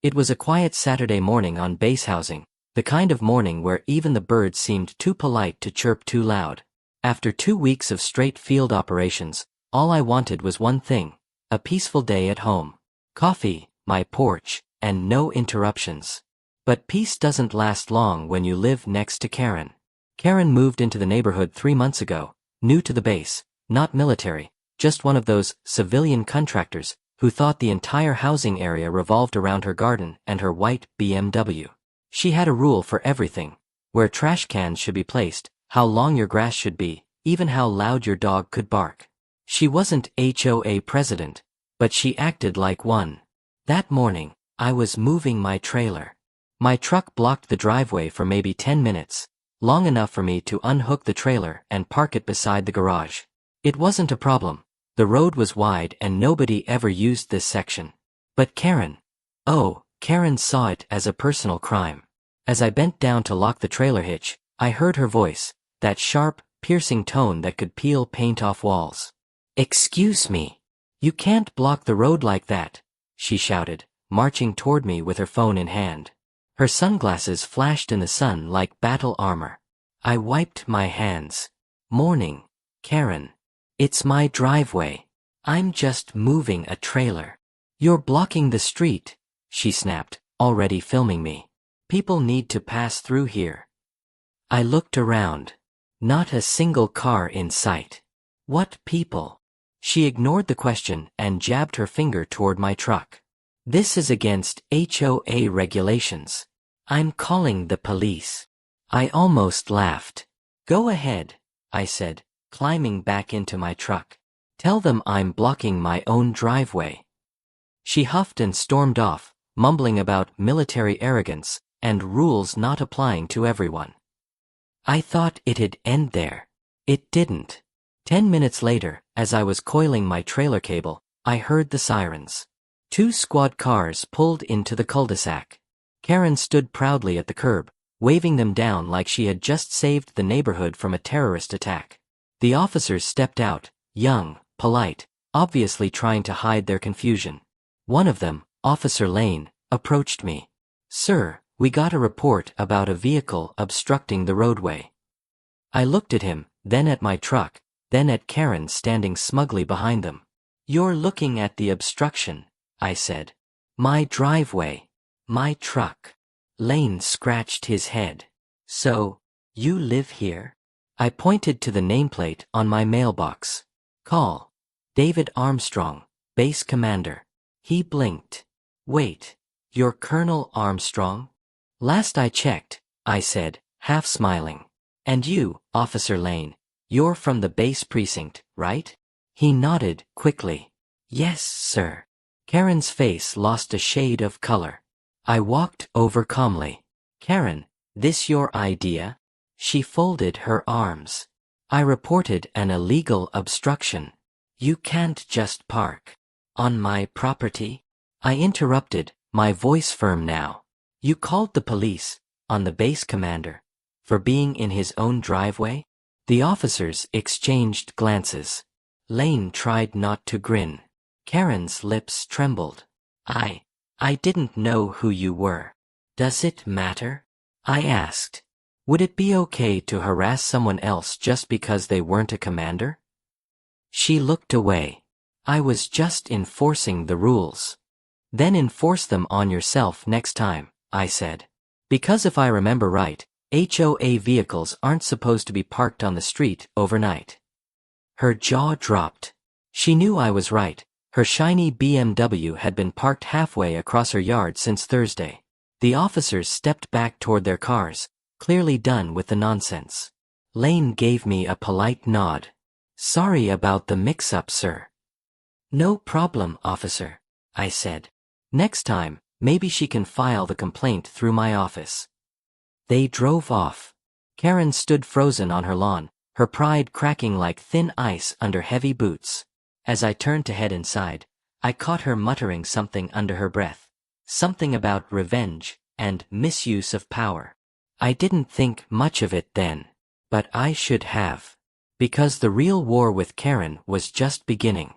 It was a quiet Saturday morning on base housing, the kind of morning where even the birds seemed too polite to chirp too loud. After 2 weeks of straight field operations, all I wanted was one thing: a peaceful day at home. Coffee, my porch, and no interruptions. But peace doesn't last long when you live next to Karen. Karen moved into the neighborhood 3 months ago, new to the base, not military, just one of those civilian contractors who thought the entire housing area revolved around her garden and her white BMW. She had a rule for everything: where trash cans should be placed, how long your grass should be, even how loud your dog could bark. She wasn't HOA president, but she acted like one. That morning, I was moving my trailer. My truck blocked the driveway for maybe 10 minutes, long enough for me to unhook the trailer and park it beside the garage. It wasn't a problem. The road was wide and nobody ever used this section. But Karen saw it as a personal crime. As I bent down to lock the trailer hitch, I heard her voice, that sharp, piercing tone that could peel paint off walls. "Excuse me. You can't block the road like that," she shouted, marching toward me with her phone in hand. Her sunglasses flashed in the sun like battle armor. I wiped my hands. "Morning, Karen. It's my driveway. I'm just moving a trailer." "You're blocking the street," she snapped, already filming me. "People need to pass through here." I looked around. Not a single car in sight. "What people?" She ignored the question and jabbed her finger toward my truck. "This is against HOA regulations. I'm calling the police." I almost laughed. "Go ahead," I said, climbing back into my truck. "Tell them I'm blocking my own driveway." She huffed and stormed off, mumbling about military arrogance and rules not applying to everyone. I thought it'd end there. It didn't. 10 minutes later, as I was coiling my trailer cable, I heard the sirens. 2 squad cars pulled into the cul-de-sac. Karen stood proudly at the curb, waving them down like she had just saved the neighborhood from a terrorist attack. The officers stepped out, young, polite, obviously trying to hide their confusion. One of them, Officer Lane, approached me. "Sir, we got a report about a vehicle obstructing the roadway." I looked at him, then at my truck, then at Karen standing smugly behind them. "You're looking at the obstruction," I said. "My driveway. My truck." Lane scratched his head. "So, you live here?" I pointed to the nameplate on my mailbox. "Call David Armstrong, base commander." He blinked. "Wait, you're Colonel Armstrong?" "Last I checked," I said, half smiling. "And you, Officer Lane, you're from the base precinct, right?" He nodded quickly. "Yes, sir." Karen's face lost a shade of color. I walked over calmly. "Karen, this your idea?" She folded her arms. "I reported an illegal obstruction. You can't just park on my property." I interrupted, my voice firm now. "You called the police on the base commander for being in his own driveway?" The officers exchanged glances. Lane tried not to grin. Karen's lips trembled. I didn't know who you were." "Does it matter?" I asked. "Would it be okay to harass someone else just because they weren't a commander?" She looked away. "I was just enforcing the rules." "Then enforce them on yourself next time," I said. "Because if I remember right, HOA vehicles aren't supposed to be parked on the street overnight." Her jaw dropped. She knew I was right. Her shiny BMW had been parked halfway across her yard since Thursday. The officers stepped back toward their cars, clearly done with the nonsense. Lane gave me a polite nod. "Sorry about the mix-up, sir." "No problem, officer," I said. "Next time, maybe she can file the complaint through my office." They drove off. Karen stood frozen on her lawn, her pride cracking like thin ice under heavy boots. As I turned to head inside, I caught her muttering something under her breath. Something about revenge and misuse of power. I didn't think much of it then, but I should have. Because the real war with Karen was just beginning.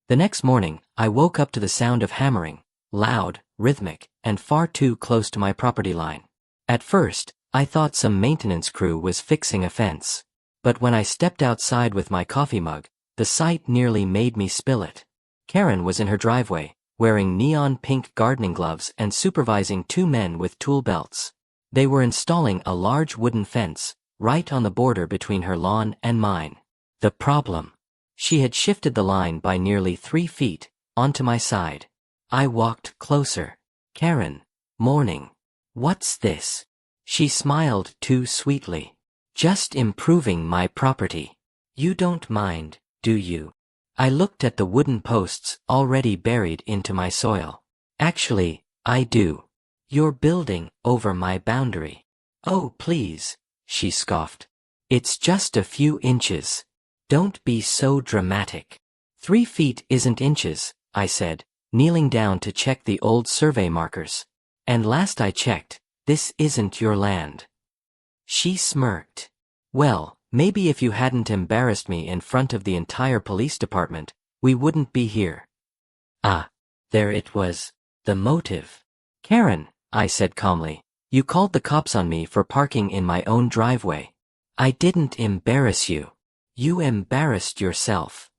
The next morning, I woke up to the sound of hammering, loud, rhythmic, and far too close to my property line. At first, I thought some maintenance crew was fixing a fence. But when I stepped outside with my coffee mug, the sight nearly made me spill it. Karen was in her driveway, wearing neon pink gardening gloves and supervising two men with tool belts. They were installing a large wooden fence, right on the border between her lawn and mine. The problem. She had shifted the line by nearly 3 feet, onto my side. I walked closer. Karen, morning. What's this? She smiled too sweetly. Just improving my property. You don't mind, do you? I looked at the wooden posts already buried into my soil. Actually, I do. You're building over my boundary. Oh, please, she scoffed. It's just a few inches. Don't be so dramatic. 3 feet isn't inches, I said, kneeling down to check the old survey markers. And last I checked, this isn't your land. She smirked. Well, maybe if you hadn't embarrassed me in front of the entire police department, we wouldn't be here. Ah, there it was. The motive. Karen, I said calmly, you called the cops on me for parking in my own driveway. I didn't embarrass you. You embarrassed yourself.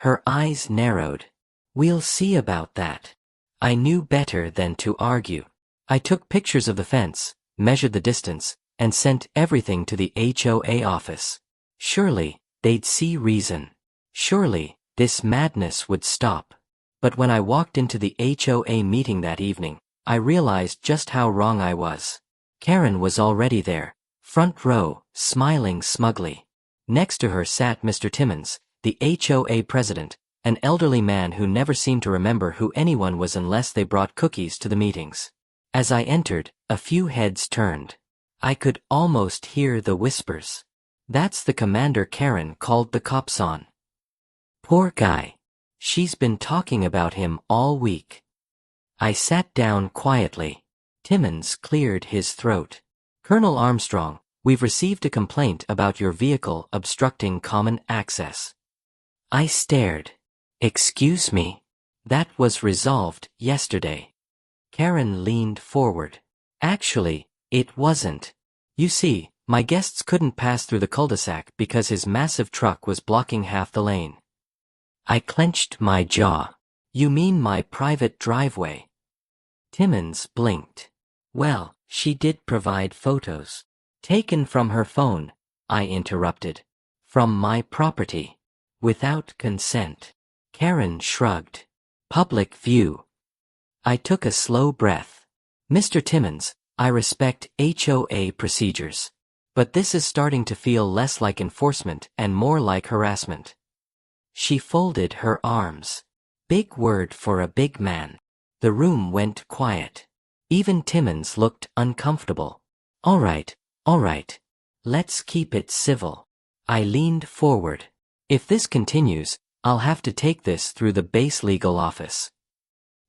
Her eyes narrowed. We'll see about that. I knew better than to argue. I took pictures of the fence, measured the distance, and sent everything to the HOA office. Surely, they'd see reason. Surely, this madness would stop. But when I walked into the HOA meeting that evening, I realized just how wrong I was. Karen was already there, front row, smiling smugly. Next to her sat Mr. Timmons, the HOA president, an elderly man who never seemed to remember who anyone was unless they brought cookies to the meetings. As I entered, a few heads turned. I could almost hear the whispers. That's the commander Karen called the cops on. Poor guy. She's been talking about him all week. I sat down quietly. Timmons cleared his throat. Colonel Armstrong, we've received a complaint about your vehicle obstructing common access. I stared. Excuse me? That was resolved yesterday. Karen leaned forward. Actually, it wasn't. You see, my guests couldn't pass through the cul-de-sac because his massive truck was blocking half the lane. I clenched my jaw. You mean my private driveway? Timmons blinked. Well, she did provide photos. Taken from her phone, I interrupted. From my property. Without consent. Karen shrugged. Public view. I took a slow breath. Mr. Timmons, I respect HOA procedures. But this is starting to feel less like enforcement and more like harassment. She folded her arms. Big word for a big man. The room went quiet. Even Timmons looked uncomfortable. All right. Let's keep it civil. I leaned forward. If this continues, I'll have to take this through the base legal office.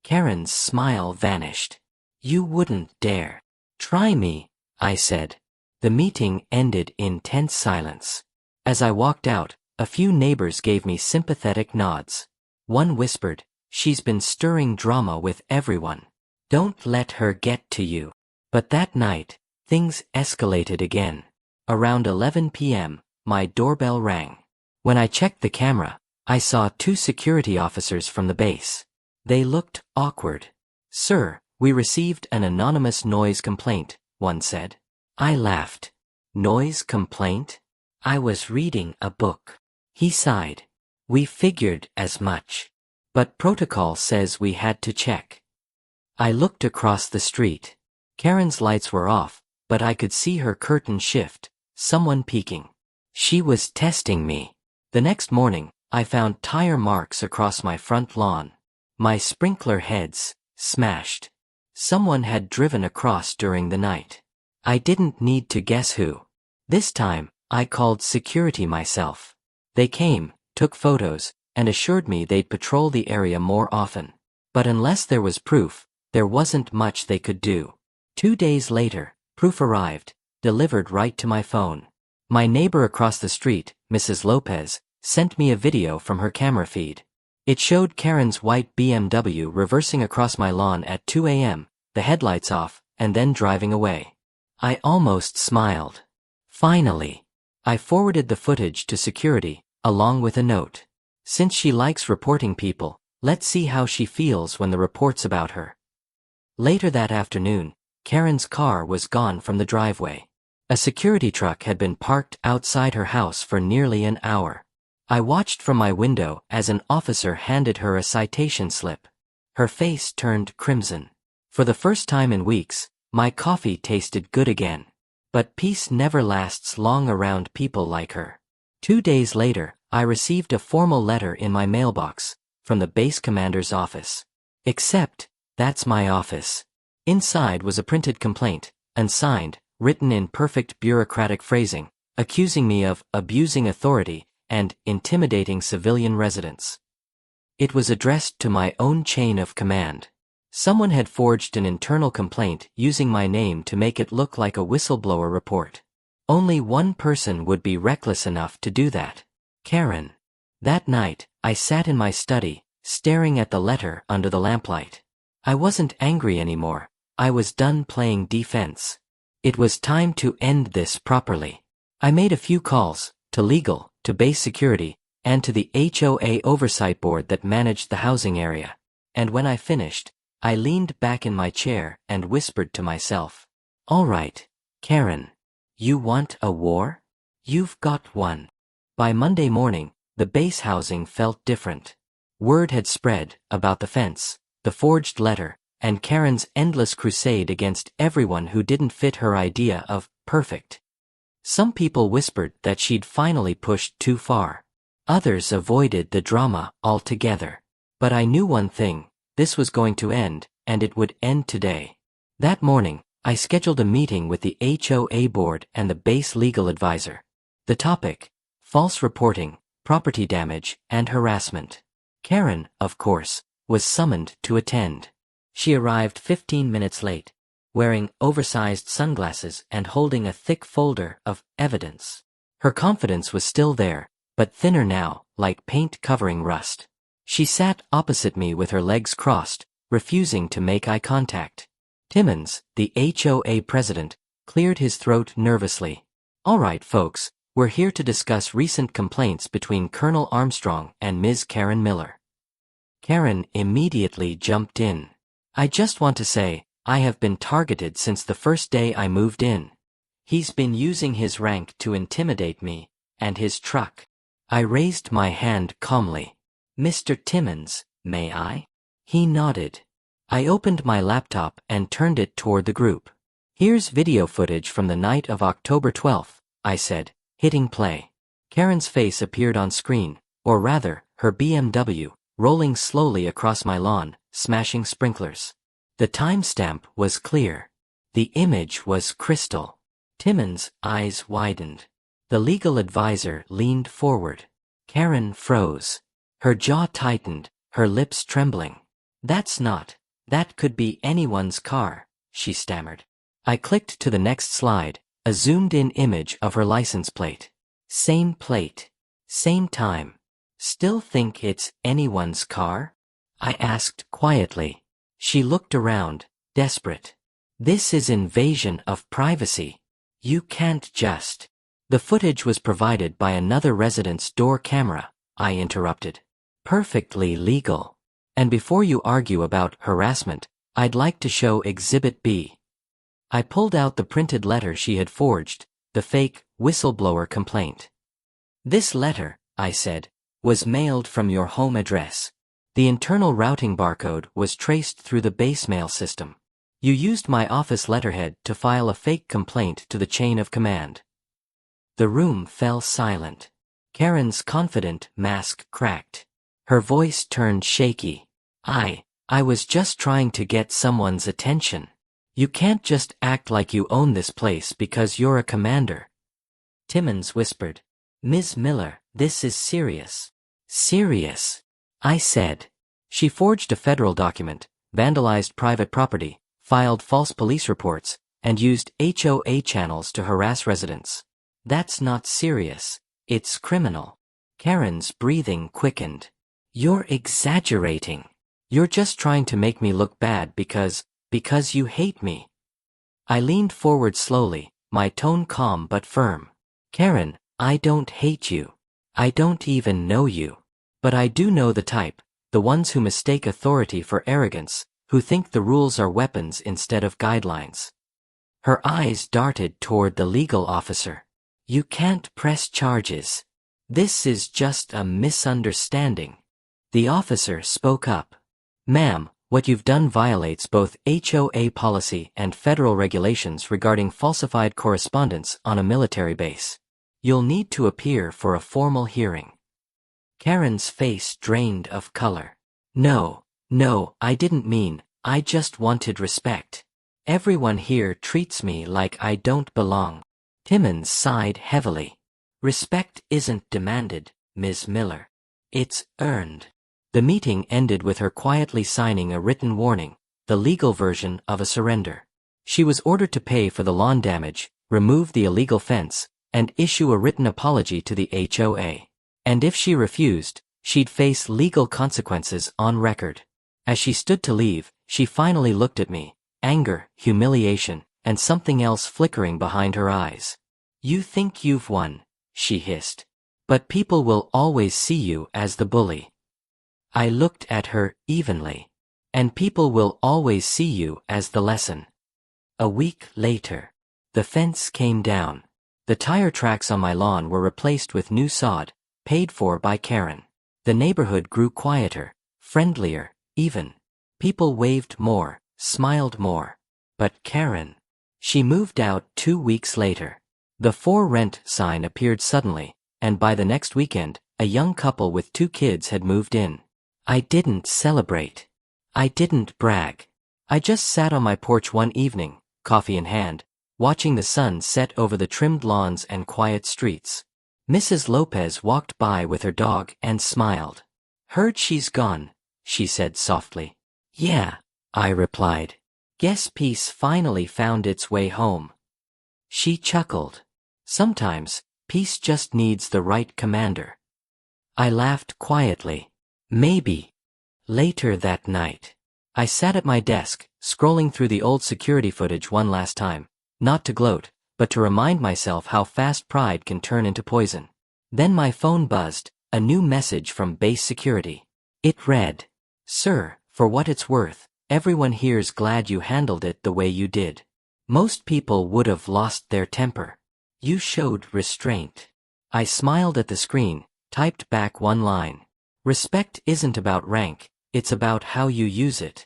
Karen's smile vanished. You wouldn't dare. Try me, I said. The meeting ended in tense silence. As I walked out, a few neighbors gave me sympathetic nods. One whispered, she's been stirring drama with everyone. Don't let her get to you. But that night, things escalated again. Around 11 p.m., my doorbell rang. When I checked the camera, I saw 2 security officers from the base. They looked awkward. Sir, we received an anonymous noise complaint, one said. I laughed. Noise complaint? I was reading a book. He sighed. We figured as much. But protocol says we had to check. I looked across the street. Karen's lights were off, but I could see her curtain shift, someone peeking. She was testing me. The next morning, I found tire marks across my front lawn. My sprinkler heads, smashed. Someone had driven across during the night. I didn't need to guess who. This time, I called security myself. They came, took photos, and assured me they'd patrol the area more often. But unless there was proof, there wasn't much they could do. 2 days later, proof arrived, delivered right to my phone. My neighbor across the street, Mrs. Lopez, sent me a video from her camera feed. It showed Karen's white BMW reversing across my lawn at 2 a.m., the headlights off, and then driving away. I almost smiled. Finally. I forwarded the footage to security, along with a note. Since she likes reporting people, let's see how she feels when the report's about her. Later that afternoon, Karen's car was gone from the driveway. A security truck had been parked outside her house for nearly an hour. I watched from my window as an officer handed her a citation slip. Her face turned crimson. For the first time in weeks, my coffee tasted good again. But peace never lasts long around people like her. 2 days later, I received a formal letter in my mailbox, from the base commander's office. Except, that's my office. Inside was a printed complaint, unsigned, written in perfect bureaucratic phrasing, accusing me of abusing authority and intimidating civilian residents. It was addressed to my own chain of command. Someone had forged an internal complaint using my name to make it look like a whistleblower report. Only one person would be reckless enough to do that. Karen. That night, I sat in my study, staring at the letter under the lamplight. I wasn't angry anymore. I was done playing defense. It was time to end this properly. I made a few calls, to legal, to base security, and to the HOA oversight board that managed the housing area. And when I finished, I leaned back in my chair and whispered to myself, "All right, Karen. You want a war? You've got one." By Monday morning, the base housing felt different. Word had spread about the fence, the forged letter, and Karen's endless crusade against everyone who didn't fit her idea of perfect. Some people whispered that she'd finally pushed too far. Others avoided the drama altogether. But I knew one thing, this was going to end, and it would end today. That morning, I scheduled a meeting with the HOA board and the base legal advisor. The topic: false reporting, property damage, and harassment. Karen, of course, was summoned to attend. She arrived 15 minutes late, wearing oversized sunglasses and holding a thick folder of evidence. Her confidence was still there, but thinner now, like paint covering rust. She sat opposite me with her legs crossed, refusing to make eye contact. Timmons, the HOA president, cleared his throat nervously. "All right, folks, we're here to discuss recent complaints between Colonel Armstrong and Ms. Karen Miller." Karen immediately jumped in. "I just want to say, I have been targeted since the first day I moved in. He's been using his rank to intimidate me, and his truck." I raised my hand calmly. "Mr. Timmons, may I?" He nodded. I opened my laptop and turned it toward the group. "Here's video footage from the night of October 12th, I said, hitting play. Karen's face appeared on screen, or rather, her BMW, rolling slowly across my lawn, smashing sprinklers. The timestamp was clear. The image was crystal. Timmons' eyes widened. The legal advisor leaned forward. Karen froze. Her jaw tightened, her lips trembling. That could be anyone's car," she stammered. I clicked to the next slide, a zoomed-in image of her license plate. "Same plate. Same time. Still think it's anyone's car?" I asked quietly. She looked around, desperate. "This is invasion of privacy. You can't just—" "The footage was provided by another resident's door camera," I interrupted. "Perfectly legal. And before you argue about harassment, I'd like to show Exhibit B." I pulled out the printed letter she had forged, the fake whistleblower complaint. "This letter," I said, "was mailed from your home address. The internal routing barcode was traced through the base mail system. You used my office letterhead to file a fake complaint to the chain of command." The room fell silent. Karen's confident mask cracked. Her voice turned shaky. I was just trying to get someone's attention. You can't just act like you own this place because you're a commander." Timmons whispered. "Ms. Miller, this is serious." "Serious?" I said. "She forged a federal document, vandalized private property, filed false police reports, and used HOA channels to harass residents. That's not serious. It's criminal." Karen's breathing quickened. You're exaggerating. You're just trying to make me look bad because you hate me. I leaned forward slowly, my tone calm but firm. Karen, I don't hate you. I don't even know you. But I do know the type, the ones who mistake authority for arrogance, who think the rules are weapons instead of guidelines. Her eyes darted toward the legal officer. You can't press charges. This is just a misunderstanding. The officer spoke up. Ma'am, what you've done violates both HOA policy and federal regulations regarding falsified correspondence on a military base. You'll need to appear for a formal hearing. Karen's face drained of color. No, I didn't mean, I just wanted respect. Everyone here treats me like I don't belong. Timmons sighed heavily. Respect isn't demanded, Ms. Miller. It's earned. The meeting ended with her quietly signing a written warning, the legal version of a surrender. She was ordered to pay for the lawn damage, remove the illegal fence, and issue a written apology to the HOA. And if she refused, she'd face legal consequences on record. As she stood to leave, she finally looked at me, anger, humiliation, and something else flickering behind her eyes. You think you've won, she hissed. But people will always see you as the bully. I looked at her evenly. And people will always see you as the lesson. A week later, the fence came down. The tire tracks on my lawn were replaced with new sod, paid for by Karen. The neighborhood grew quieter, friendlier, even. People waved more, smiled more. But Karen, she moved out 2 weeks later. The for rent sign appeared suddenly, and by the next weekend, a young couple with 2 kids had moved in. I didn't celebrate. I didn't brag. I just sat on my porch one evening, coffee in hand, watching the sun set over the trimmed lawns and quiet streets. Mrs. Lopez walked by with her dog and smiled. Heard she's gone, she said softly. Yeah, I replied. Guess peace finally found its way home. She chuckled. Sometimes, peace just needs the right commander. I laughed quietly. Maybe. Later that night, I sat at my desk, scrolling through the old security footage one last time, not to gloat, but to remind myself how fast pride can turn into poison. Then my phone buzzed, a new message from base security. It read, Sir, for what it's worth, everyone here's glad you handled it the way you did. Most people would have lost their temper. You showed restraint. I smiled at the screen, typed back one line. Respect isn't about rank, it's about how you use it.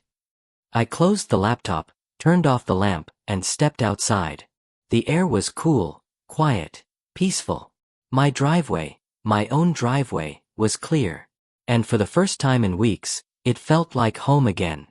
I closed the laptop, turned off the lamp, and stepped outside. The air was cool, quiet, peaceful. My driveway, my own driveway, was clear. And for the first time in weeks, it felt like home again.